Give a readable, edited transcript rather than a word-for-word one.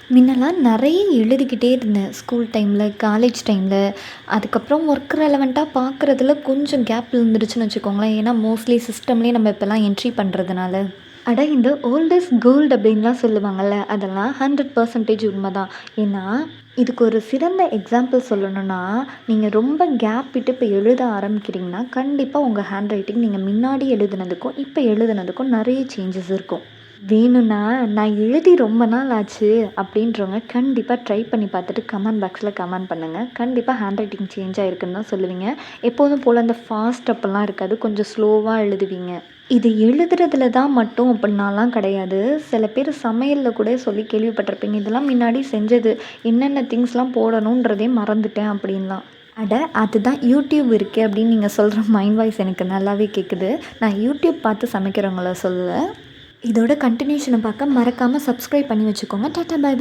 முன்னலாம் நிறைய எழுதிக்கிட்டே இருந்தேன். ஸ்கூல் டைமில், காலேஜ் டைமில். அதுக்கப்புறம் ஒர்க் ரெலவெண்ட்டா பார்க்குறதுல கொஞ்சம் கேப் விழுந்துடுச்சுன்னு வச்சுக்கோங்களேன். ஏன்னா மோஸ்ட்லி சிஸ்டம்லேயே நம்ம இப்போலாம் என்ட்ரி பண்ணுறதுனால. அட இந்த ஓல்ட் இஸ் கோல்டு அப்படின்லாம் சொல்லுவாங்கள்ல, அதெல்லாம் 100% உண்மதான். ஏன்னா, இதுக்கு ஒரு சிறந்த எக்ஸாம்பிள் சொல்லணும்னா, நீங்க ரொம்ப கேப் விட்டு இப்போ எழுத ஆரம்பிக்கிறீங்கன்னா, கண்டிப்பா உங்க ஹேண்ட் ரைட்டிங் நீங்க முன்னாடி எழுதுனதுக்கும், இப்போ எழுதுனதுக்கும் நெறைய சேஞ்சஸ் இருக்கும். வேணும்னா, நான் எழுதி ரொம்ப நாள் ஆச்சு அப்படின்றவங்க கண்டிப்பா ட்ரை பண்ணி பார்த்துட்டு கமெண்ட் பாக்ஸில கமெண்ட் பண்ணுங்க. கண்டிப்பா ஹேண்ட் ரைட்டிங் சேஞ்ச் ஆயிருக்குன்னு தான் சொல்லுவீங்க. எப்போதும் போல அந்த ஃபாஸ்ட் அப்பலாம் இருக்காது. கொஞ்சம் ஸ்லோவா எழுதுவீங்க. இது எழுதுறதுல தான் மட்டும் அப்படின்னாலாம் கிடையாது. சில பேர் சமையல்ல கூட சொல்லி கேள்விப்பட்டிருப்பீங்க. இதெல்லாம் முன்னாடி செஞ்சது. என்னென்ன திங்ஸ்லாம் போடணுன்றதே மறந்துட்டேன் அப்படின்லாம். அட! அதுதான் யூடியூப் இருக்கே அப்படின்னு நீங்க சொல்ற மைண்ட் வாய்ஸ் எனக்கு நல்லாவே கேட்குது. நான் யூடியூப் பார்த்து சமைக்கிறவங்கள சொல்லல. இதோட கன்டினியூஷன பார்க்க மறக்காம சப்ஸ்கிரைப் பண்ணி வச்சுக்கோங்க. Tata bye by.